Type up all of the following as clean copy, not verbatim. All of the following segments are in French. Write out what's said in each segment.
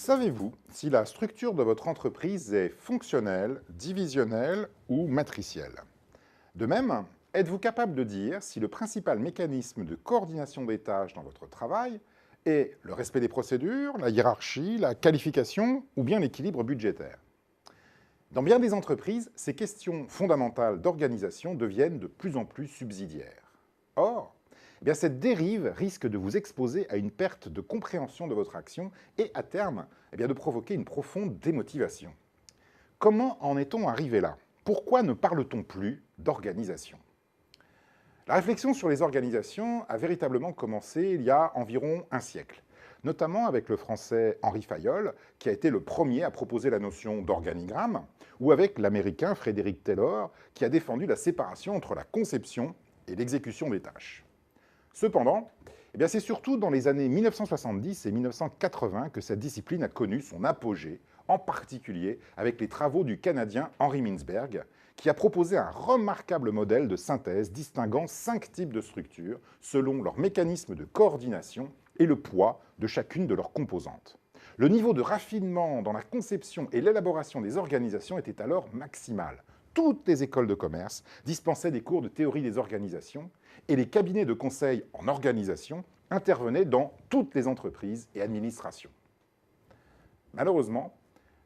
Savez-vous si la structure de votre entreprise est fonctionnelle, divisionnelle ou matricielle? De même, êtes-vous capable de dire si le principal mécanisme de coordination des tâches dans votre travail est le respect des procédures, la hiérarchie, la qualification ou bien l'équilibre budgétaire? Dans bien des entreprises, ces questions fondamentales d'organisation deviennent de plus en plus subsidiaires. Or, cette dérive risque de vous exposer à une perte de compréhension de votre action et, à terme, de provoquer une profonde démotivation. Comment en est-on arrivé là? Pourquoi ne parle-t-on plus d'organisation? La réflexion sur les organisations a véritablement commencé il y a environ un siècle, notamment avec le français Henri Fayol, qui a été le premier à proposer la notion d'organigramme, ou avec l'américain Frederick Taylor, qui a défendu la séparation entre la conception et l'exécution des tâches. Cependant, c'est surtout dans les années 1970 et 1980 que cette discipline a connu son apogée, en particulier avec les travaux du Canadien Henry Mintzberg, qui a proposé un remarquable modèle de synthèse distinguant 5 types de structures selon leur mécanisme de coordination et le poids de chacune de leurs composantes. Le niveau de raffinement dans la conception et l'élaboration des organisations était alors maximal. Toutes les écoles de commerce dispensaient des cours de théorie des organisations et les cabinets de conseil en organisation intervenaient dans toutes les entreprises et administrations. Malheureusement,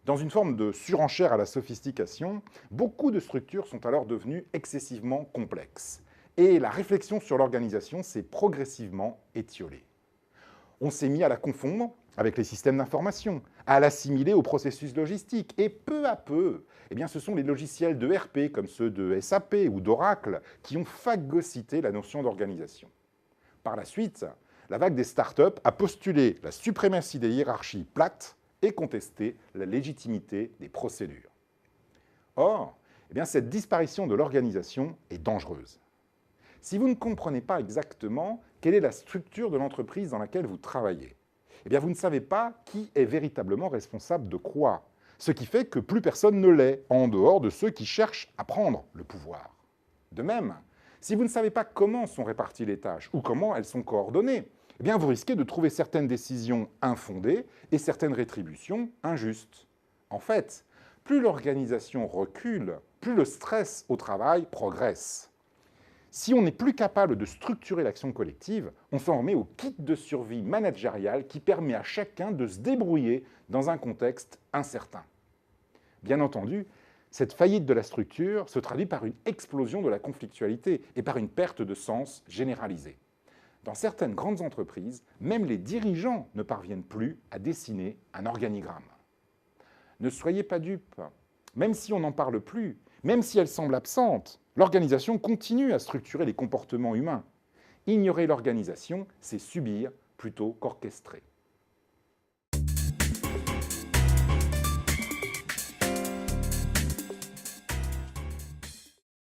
dans une forme de surenchère à la sophistication, beaucoup de structures sont alors devenues excessivement complexes et la réflexion sur l'organisation s'est progressivement étiolée. On s'est mis à la confondre avec les systèmes d'information, à l'assimiler au processus logistique. Et peu à peu, ce sont les logiciels de RP, comme ceux de SAP ou d'Oracle, qui ont phagocyté la notion d'organisation. Par la suite, la vague des startups a postulé la suprématie des hiérarchies plates et contesté la légitimité des procédures. Or, cette disparition de l'organisation est dangereuse. Si vous ne comprenez pas exactement quelle est la structure de l'entreprise dans laquelle vous travaillez, vous ne savez pas qui est véritablement responsable de quoi, ce qui fait que plus personne ne l'est, en dehors de ceux qui cherchent à prendre le pouvoir. De même, si vous ne savez pas comment sont réparties les tâches ou comment elles sont coordonnées, vous risquez de trouver certaines décisions infondées et certaines rétributions injustes. En fait, plus l'organisation recule, plus le stress au travail progresse. Si on n'est plus capable de structurer l'action collective, on s'en remet au kit de survie managérial qui permet à chacun de se débrouiller dans un contexte incertain. Bien entendu, cette faillite de la structure se traduit par une explosion de la conflictualité et par une perte de sens généralisée. Dans certaines grandes entreprises, même les dirigeants ne parviennent plus à dessiner un organigramme. Ne soyez pas dupes, même si on n'en parle plus, même si elle semble absente, l'organisation continue à structurer les comportements humains. Ignorer l'organisation, c'est subir plutôt qu'orchestrer.